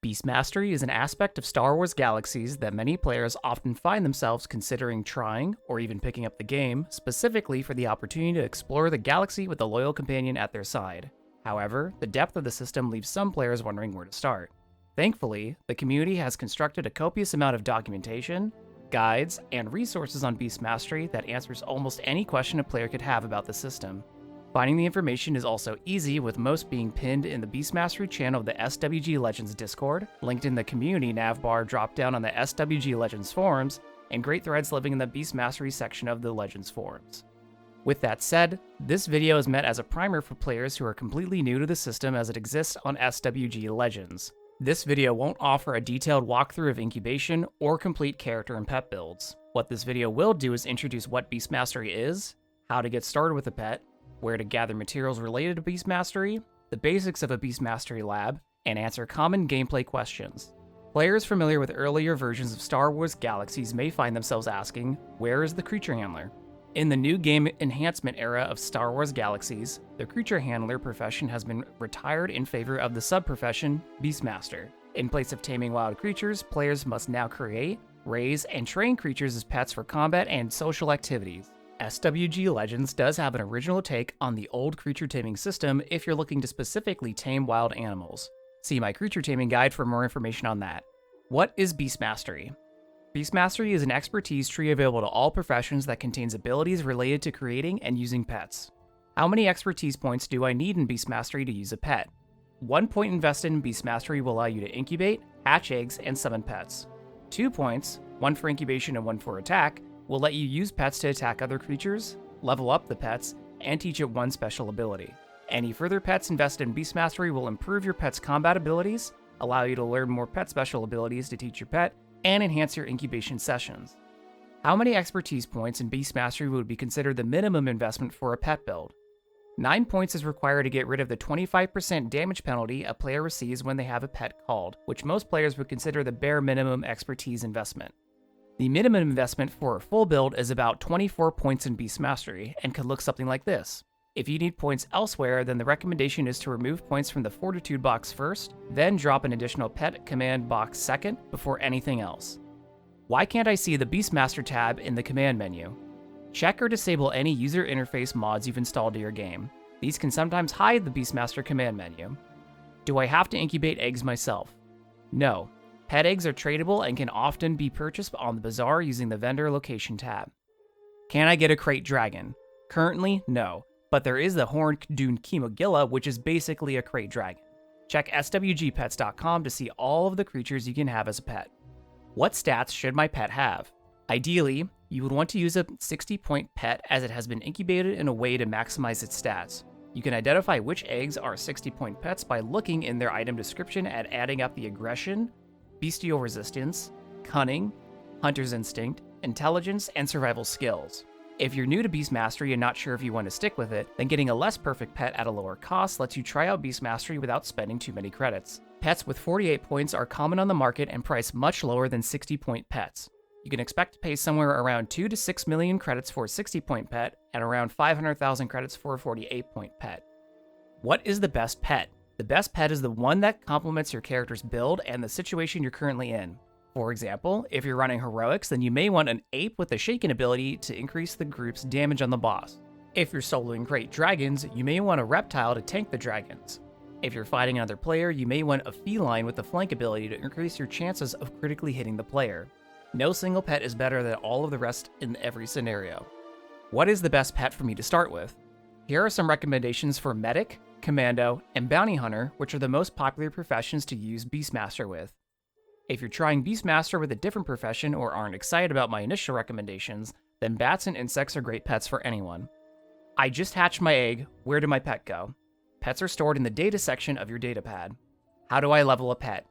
Beast Mastery is an aspect of Star Wars Galaxies that many players often find themselves considering trying, or even picking up the game, specifically for the opportunity to explore the galaxy with a loyal companion at their side. However, the depth of the system leaves some players wondering where to start. Thankfully, the community has constructed a copious amount of documentation, guides, and resources on Beast Mastery that answers almost any question a player could have about the system. Finding the information is also easy, with most being pinned in the Beast Mastery channel of the SWG Legends Discord, linked in the community navbar drop-down on the SWG Legends forums, and great threads living in the Beast Mastery section of the Legends forums. With that said, this video is meant as a primer for players who are completely new to the system as it exists on SWG Legends. This video won't offer a detailed walkthrough of incubation or complete character and pet builds. What this video will do is introduce what Beast Mastery is, how to get started with a pet, where to gather materials related to Beast Mastery, the basics of a Beast Mastery lab, and answer common gameplay questions. Players familiar with earlier versions of Star Wars Galaxies may find themselves asking, where is the creature handler? In the new game enhancement era of Star Wars Galaxies, the creature handler profession has been retired in favor of the sub-profession Beastmaster. In place of taming wild creatures, players must now create, raise, and train creatures as pets for combat and social activities. SWG Legends does have an original take on the old creature taming system if you're looking to specifically tame wild animals. See my creature taming guide for more information on that. What is Beast Mastery? Beast Mastery is an expertise tree available to all professions that contains abilities related to creating and using pets. How many expertise points do I need in Beast Mastery to use a pet? 1 point invested in Beast Mastery will allow you to incubate, hatch eggs, and summon pets. 2 points, 1 for incubation and 1 for attack, will let you use pets to attack other creatures, level up the pets, and teach it one special ability. Any further pets invested in Beast Mastery will improve your pet's combat abilities, allow you to learn more pet special abilities to teach your pet, and enhance your incubation sessions. How many expertise points in Beast Mastery would be considered the minimum investment for a pet build? 9 points is required to get rid of the 25% damage penalty a player receives when they have a pet called, which most players would consider the bare minimum expertise investment. The minimum investment for a full build is about 24 points in Beast Mastery, and could look something like this. If you need points elsewhere, then the recommendation is to remove points from the Fortitude box first, then drop an additional pet command box second, before anything else. Why can't I see the Beastmaster tab in the command menu? Check or disable any user interface mods you've installed to your game. These can sometimes hide the Beastmaster command menu. Do I have to incubate eggs myself? No. Pet eggs are tradable and can often be purchased on the bazaar using the vendor location tab. Can I get a crate dragon? Currently, no, but there is the Horned Dune Kimogilla, which is basically a crate dragon. Check swgpets.com to see all of the creatures you can have as a pet. What stats should my pet have? Ideally, you would want to use a 60-point pet as it has been incubated in a way to maximize its stats. You can identify which eggs are 60-point pets by looking in their item description and adding up the aggression, bestial resistance, cunning, hunter's instinct, intelligence, and survival skills. If you're new to Beast Mastery and not sure if you want to stick with it, then getting a less perfect pet at a lower cost lets you try out Beast Mastery without spending too many credits. Pets with 48 points are common on the market and priced much lower than 60-point pets. You can expect to pay somewhere around 2 to 6 million credits for a 60-point pet and around 500,000 credits for a 48-point pet. What is the best pet? The best pet is the one that complements your character's build and the situation you're currently in. For example, if you're running heroics, then you may want an ape with a shaken ability to increase the group's damage on the boss. If you're soloing great dragons, you may want a reptile to tank the dragons. If you're fighting another player, you may want a feline with a flank ability to increase your chances of critically hitting the player. No single pet is better than all of the rest in every scenario. What is the best pet for me to start with? Here are some recommendations for Medic, Commando, and Bounty Hunter, which are the most popular professions to use Beastmaster with. If you're trying Beastmaster with a different profession or aren't excited about my initial recommendations, then bats and insects are great pets for anyone. I just hatched my egg, where did my pet go? Pets are stored in the data section of your datapad. How do I level a pet?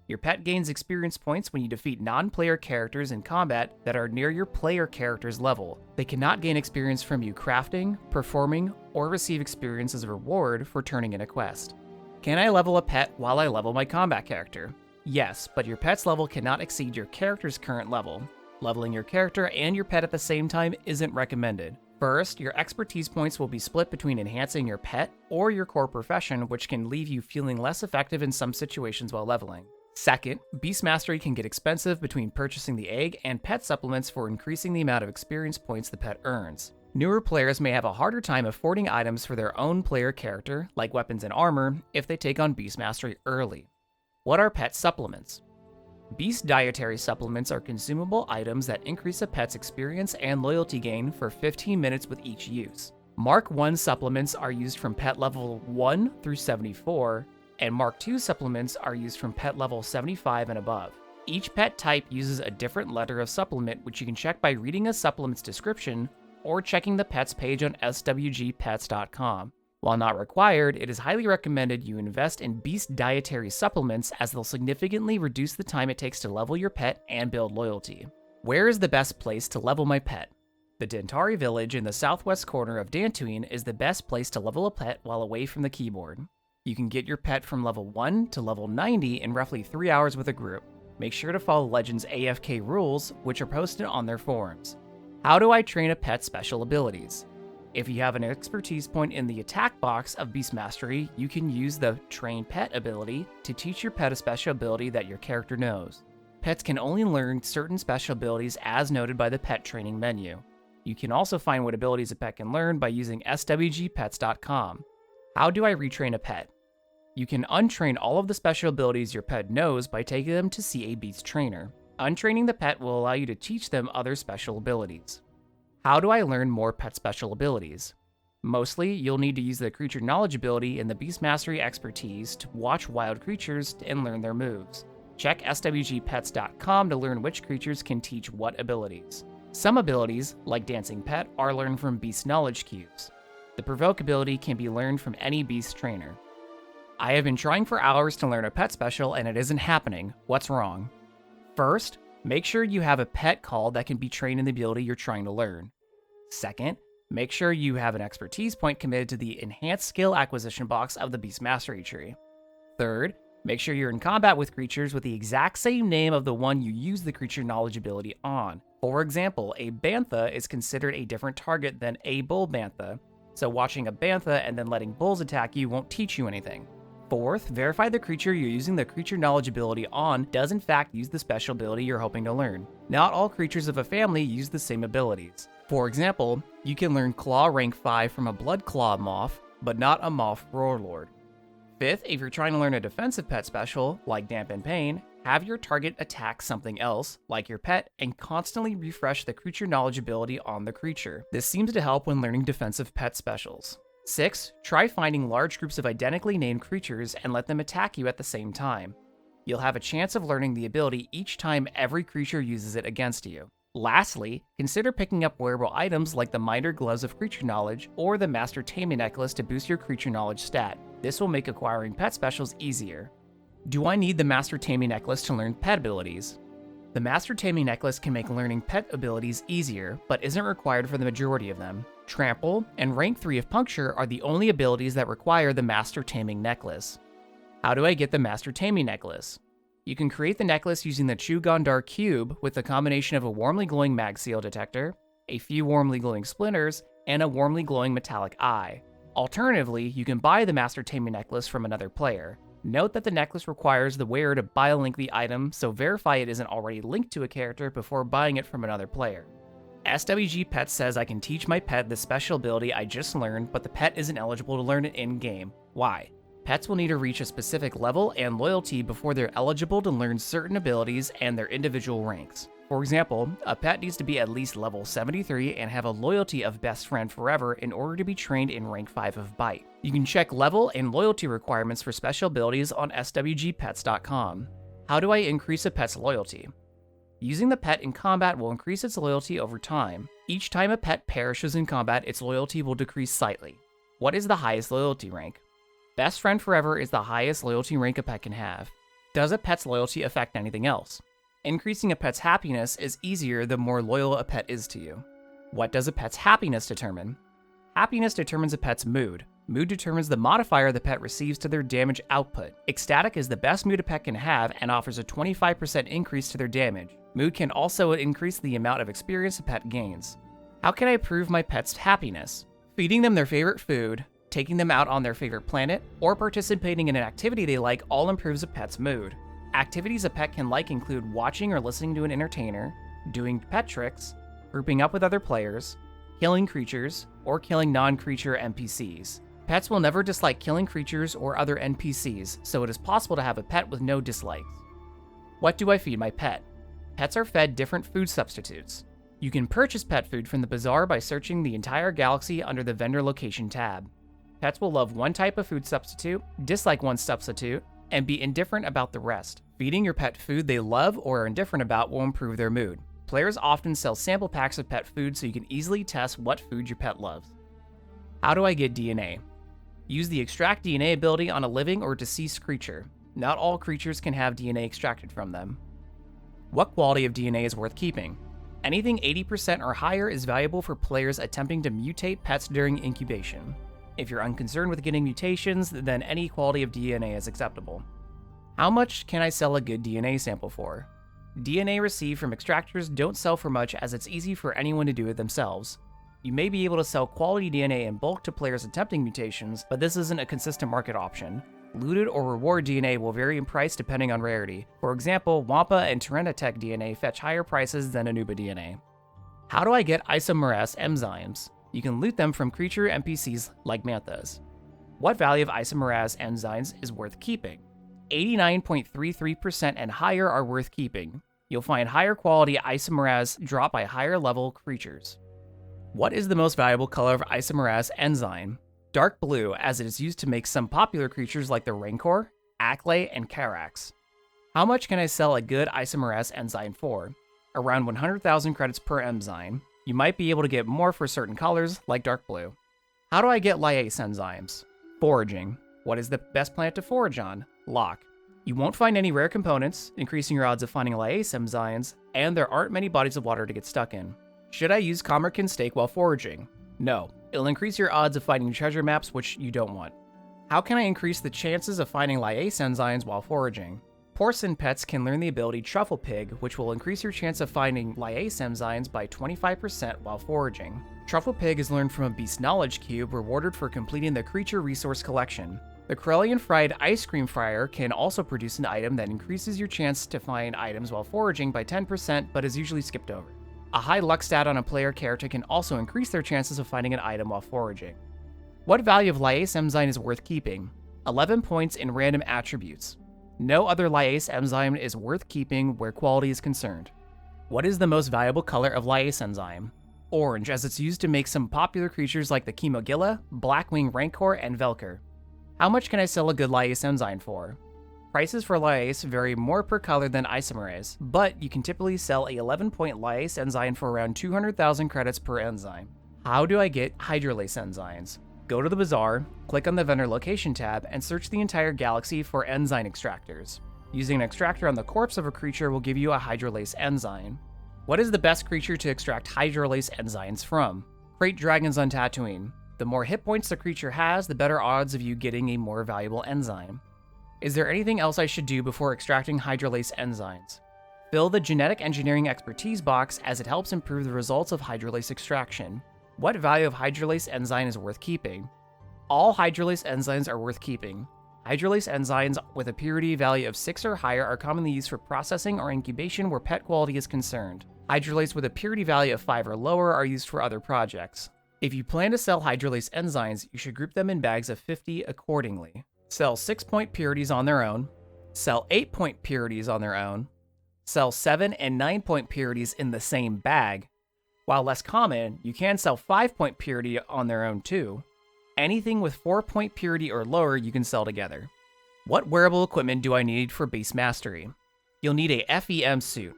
Your pet gains experience points when you defeat non-player characters in combat that are near your player character's level. They cannot gain experience from you crafting, performing, or receive experience as a reward for turning in a quest. Can I level a pet while I level my combat character? Yes, but your pet's level cannot exceed your character's current level. Leveling your character and your pet at the same time isn't recommended. First, your expertise points will be split between enhancing your pet or your core profession, which can leave you feeling less effective in some situations while leveling. Second, Beast Mastery can get expensive between purchasing the egg and pet supplements for increasing the amount of experience points the pet earns. Newer players may have a harder time affording items for their own player character, like weapons and armor, if they take on Beast Mastery early. What are pet supplements? Beast dietary supplements are consumable items that increase a pet's experience and loyalty gain for 15 minutes with each use. Mark 1 supplements are used from pet level 1 through 74, and Mark 2 supplements are used from pet level 75 and above. Each pet type uses a different letter of supplement, which you can check by reading a supplement's description or checking the pet's page on swgpets.com. While not required, it is highly recommended you invest in Beast dietary supplements as they'll significantly reduce the time it takes to level your pet and build loyalty. Where is the best place to level my pet? The Dantari village in the southwest corner of Dantooine is the best place to level a pet while away from the keyboard. You can get your pet from level 1 to level 90 in roughly 3 hours with a group. Make sure to follow Legends AFK rules, which are posted on their forums. How do I train a pet's special abilities? If you have an expertise point in the attack box of Beast Mastery, you can use the Train Pet ability to teach your pet a special ability that your character knows. Pets can only learn certain special abilities as noted by the pet training menu. You can also find what abilities a pet can learn by using swgpets.com. How do I retrain a pet? You can untrain all of the special abilities your pet knows by taking them to see a Beast trainer. Untraining the pet will allow you to teach them other special abilities. How do I learn more pet special abilities? Mostly, you'll need to use the Creature Knowledge ability in the Beast Mastery expertise to watch wild creatures and learn their moves. Check swgpets.com to learn which creatures can teach what abilities. Some abilities, like Dancing Pet, are learned from Beast Knowledge cubes. The Provoke ability can be learned from any Beast trainer. I have been trying for hours to learn a pet special and it isn't happening. What's wrong? First, make sure you have a pet call that can be trained in the ability you're trying to learn. Second, make sure you have an expertise point committed to the enhanced skill acquisition box of the Beast Mastery tree. Third, make sure you're in combat with creatures with the exact same name of the one you use the Creature Knowledge ability on. For example, a Bantha is considered a different target than a Bull Bantha, so watching a Bantha and then letting bulls attack you won't teach you anything. Fourth, verify the creature you're using the Creature Knowledge ability on does in fact use the special ability you're hoping to learn. Not all creatures of a family use the same abilities. For example, you can learn Claw rank 5 from a Blood Claw Moth, but not a Moth Warlord. Fifth, if you're trying to learn a defensive pet special, like Dampen Pain, have your target attack something else, like your pet, and constantly refresh the Creature Knowledge ability on the creature. This seems to help when learning defensive pet specials. 6. Try finding large groups of identically named creatures and let them attack you at the same time. You'll have a chance of learning the ability each time every creature uses it against you. Lastly, consider picking up wearable items like the Minder Gloves of Creature Knowledge or the Master Taming Necklace to boost your Creature Knowledge stat. This will make acquiring pet specials easier. Do I need the Master Taming Necklace to learn pet abilities? The Master Taming Necklace can make learning pet abilities easier, but isn't required for the majority of them. Trample and rank 3 of Puncture are the only abilities that require the Master Taming Necklace. How do I get the Master Taming Necklace? You can create the necklace using the Chu Gondar Cube with a combination of a warmly glowing mag seal detector, a few warmly glowing splinters, and a warmly glowing metallic eye. Alternatively, you can buy the Master Taming Necklace from another player. Note that the necklace requires the wearer to buy a link the item, so verify it isn't already linked to a character before buying it from another player. SWG Pets says I can teach my pet the special ability I just learned, but the pet isn't eligible to learn it in-game. Why? Pets will need to reach a specific level and loyalty before they're eligible to learn certain abilities and their individual ranks. For example, a pet needs to be at least level 73 and have a loyalty of Best Friend Forever in order to be trained in rank 5 of Bite. You can check level and loyalty requirements for special abilities on swgpets.com. How do I increase a pet's loyalty? Using the pet in combat will increase its loyalty over time. Each time a pet perishes in combat, its loyalty will decrease slightly. What is the highest loyalty rank? Best Friend Forever is the highest loyalty rank a pet can have. Does a pet's loyalty affect anything else? Increasing a pet's happiness is easier the more loyal a pet is to you. What does a pet's happiness determine? Happiness determines a pet's mood. Mood determines the modifier the pet receives to their damage output. Ecstatic is the best mood a pet can have and offers a 25% increase to their damage. Mood can also increase the amount of experience a pet gains. How can I improve my pet's happiness? Feeding them their favorite food, taking them out on their favorite planet, or participating in an activity they like all improves a pet's mood. Activities a pet can like include watching or listening to an entertainer, doing pet tricks, grouping up with other players, killing creatures, or killing non-creature NPCs. Pets will never dislike killing creatures or other NPCs, so it is possible to have a pet with no dislikes. What do I feed my pet? Pets are fed different food substitutes. You can purchase pet food from the bazaar by searching the entire galaxy under the vendor location tab. Pets will love one type of food substitute, dislike one substitute, and be indifferent about the rest. Feeding your pet food they love or are indifferent about will improve their mood. Players often sell sample packs of pet food so you can easily test what food your pet loves. How do I get DNA? Use the extract DNA ability on a living or deceased creature. Not all creatures can have DNA extracted from them. What quality of DNA is worth keeping? Anything 80% or higher is valuable for players attempting to mutate pets during incubation. If you're unconcerned with getting mutations, then any quality of DNA is acceptable. How much can I sell a good DNA sample for? DNA received from extractors don't sell for much as it's easy for anyone to do it themselves. You may be able to sell quality DNA in bulk to players attempting mutations, but this isn't a consistent market option. Looted or reward DNA will vary in price depending on rarity. For example, Wampa and Tyrannotech DNA fetch higher prices than Anuba DNA. How do I get Isomeras enzymes? You can loot them from creature NPCs like Manthas. What value of Isomeras enzymes is worth keeping? 89.33% and higher are worth keeping. You'll find higher quality Isomeras drop by higher level creatures. What is the most valuable color of Isomeras enzyme? Dark blue, as it is used to make some popular creatures like the Rancor, Acklay, and Carax. How much can I sell a good Isomeras enzyme for? Around 100,000 credits per enzyme. You might be able to get more for certain colors, like dark blue. How do I get lyase enzymes? Foraging. What is the best plant to forage on? Lock. You won't find any rare components, increasing your odds of finding lyase enzymes, and there aren't many bodies of water to get stuck in. Should I use Commerkin Steak while foraging? No. It'll increase your odds of finding treasure maps, which you don't want. How can I increase the chances of finding lyase enzymes while foraging? Porcine pets can learn the ability Truffle Pig, which will increase your chance of finding lyase enzymes by 25% while foraging. Truffle Pig is learned from a Beast Knowledge Cube rewarded for completing the Creature Resource Collection. The Corellian Fried Ice Cream Fryer can also produce an item that increases your chance to find items while foraging by 10%, but is usually skipped over. A high luck stat on a player character can also increase their chances of finding an item while foraging. What value of lyase enzyme is worth keeping? 11 points in random attributes. No other lyase enzyme is worth keeping where quality is concerned. What is the most valuable color of lyase enzyme? Orange, as it's used to make some popular creatures like the Chemogilla, Blackwing Rancor, and Velker. How much can I sell a good lyase enzyme for? Prices for lyase vary more per color than Isomeras, but you can typically sell a 11-point lyase enzyme for around 200,000 credits per enzyme. How do I get hydrolase enzymes? Go to the bazaar, click on the vendor location tab, and search the entire galaxy for enzyme extractors. Using an extractor on the corpse of a creature will give you a hydrolase enzyme. What is the best creature to extract hydrolase enzymes from? Crate dragons on Tatooine. The more hit points the creature has, the better odds of you getting a more valuable enzyme. Is there anything else I should do before extracting hydrolase enzymes? Fill the genetic engineering expertise box as it helps improve the results of hydrolase extraction. What value of hydrolase enzyme is worth keeping? All hydrolase enzymes are worth keeping. Hydrolase enzymes with a purity value of 6 or higher are commonly used for processing or incubation where pet quality is concerned. Hydrolase with a purity value of 5 or lower are used for other projects. If you plan to sell hydrolase enzymes, you should group them in bags of 50 accordingly. Sell 6-point purities on their own, sell 8-point purities on their own, sell 7 and 9-point purities in the same bag. While less common, you can sell 5-point purity on their own too. Anything with 4-point purity or lower you can sell together. What wearable equipment do I need for base mastery? You'll need a FEM suit.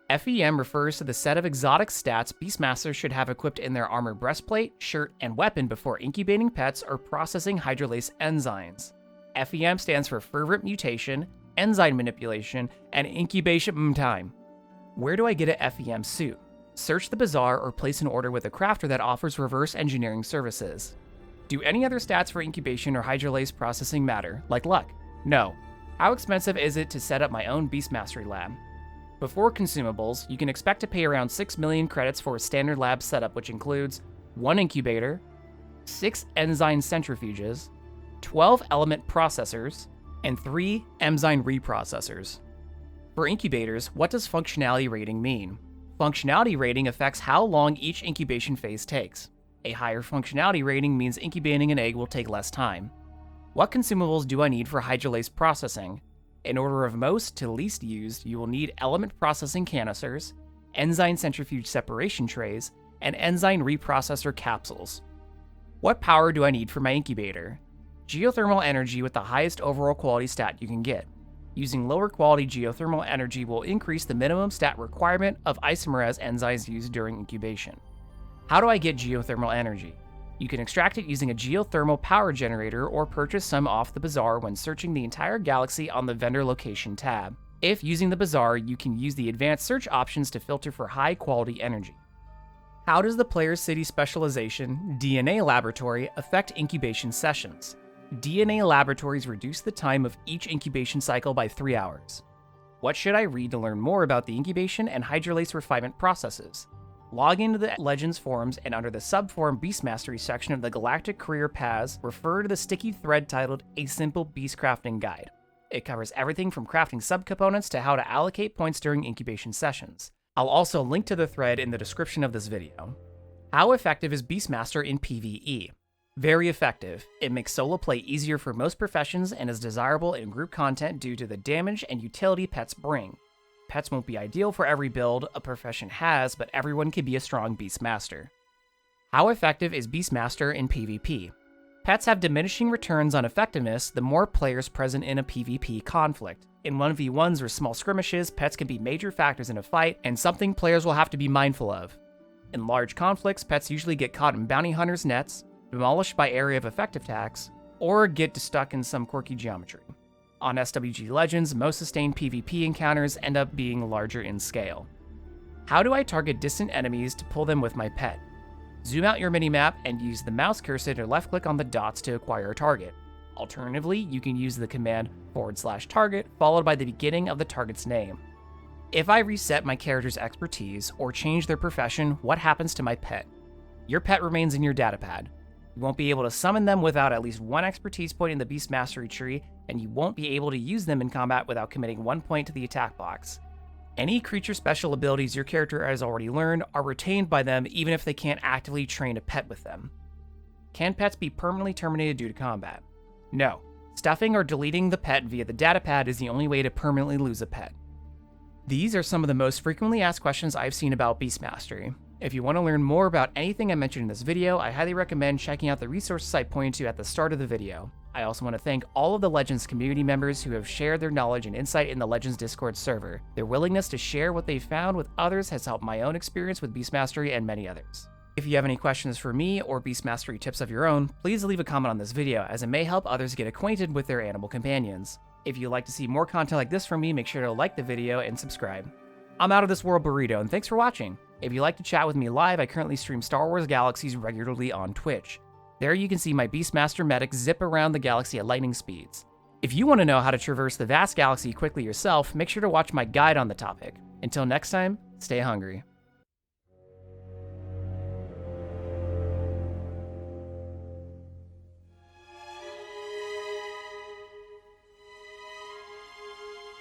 FEM refers to the set of exotic stats Beastmasters should have equipped in their armor breastplate, shirt, and weapon before incubating pets or processing hydrolase enzymes. FEM stands for Fervent Mutation, Enzyme Manipulation, and Incubation Time. Where do I get a FEM suit? Search the bazaar or place an order with a crafter that offers reverse engineering services. Do any other stats for incubation or hydrolase processing matter, like luck? No. How expensive is it to set up my own Beast Mastery lab? Before consumables, you can expect to pay around 6 million credits for a standard lab setup, which includes 1 incubator, 6 enzyme centrifuges, 12 element processors, and 3 enzyme reprocessors. For incubators, what does functionality rating mean? Functionality rating affects how long each incubation phase takes. A higher functionality rating means incubating an egg will take less time. What consumables do I need for hydrolase processing? In order of most to least used, you will need element processing canisters, enzyme centrifuge separation trays, and enzyme reprocessor capsules. What power do I need for my incubator? Geothermal energy with the highest overall quality stat you can get. Using lower quality geothermal energy will increase the minimum stat requirement of isomerase enzymes used during incubation. How do I get geothermal energy? You can extract it using a geothermal power generator or purchase some off the bazaar when searching the entire galaxy on the vendor location tab. If using the bazaar, you can use the advanced search options to filter for high quality energy. How does the player's city specialization, DNA laboratory, affect incubation sessions? DNA laboratories reduce the time of each incubation cycle by 3 hours. What should I read to learn more about the incubation and hydrolase refinement processes? Log into the Legends forums and under the subforum Beast Mastery section of the Galactic Career Paths, refer to the sticky thread titled A Simple Beast Crafting Guide. It covers everything from crafting subcomponents to how to allocate points during incubation sessions. I'll also link to the thread in the description of this video. How effective is Beastmaster in PvE? Very effective. It makes solo play easier for most professions and is desirable in group content due to the damage and utility pets bring. Pets won't be ideal for every build a profession has, but everyone can be a strong Beastmaster. How effective is Beastmaster in PvP? Pets have diminishing returns on effectiveness the more players present in a PvP conflict. In 1v1s or small skirmishes, pets can be major factors in a fight and something players will have to be mindful of. In large conflicts, pets usually get caught in bounty hunters' nets, demolished by area of effect attacks, or get stuck in some quirky geometry. On SWG Legends, most sustained PvP encounters end up being larger in scale. How do I target distant enemies to pull them with my pet? Zoom out your minimap and use the mouse cursor to left-click on the dots to acquire a target. Alternatively, you can use the command /target followed by the beginning of the target's name. If I reset my character's expertise or change their profession, what happens to my pet? Your pet remains in your datapad. You won't be able to summon them without at least 1 expertise point in the Beast Mastery tree, and you won't be able to use them in combat without committing 1 point to the attack box. Any creature special abilities your character has already learned are retained by them even if they can't actively train a pet with them. Can pets be permanently terminated due to combat? No. Stuffing or deleting the pet via the datapad is the only way to permanently lose a pet. These are some of the most frequently asked questions I've seen about Beast Mastery. If you want to learn more about anything I mentioned in this video, I highly recommend checking out the resources I pointed to at the start of the video. I also want to thank all of the Legends community members who have shared their knowledge and insight in the Legends Discord server. Their willingness to share what they've found with others has helped my own experience with Beast Mastery and many others. If you have any questions for me or Beast Mastery tips of your own, please leave a comment on this video as it may help others get acquainted with their animal companions. If you'd like to see more content like this from me, make sure to like the video and subscribe. I'm Out of This World Burrito, and thanks for watching. If you'd like to chat with me live, I currently stream Star Wars Galaxies regularly on Twitch. There you can see my Beastmaster medic zip around the galaxy at lightning speeds. If you want to know how to traverse the vast galaxy quickly yourself, make sure to watch my guide on the topic. Until next time, stay hungry.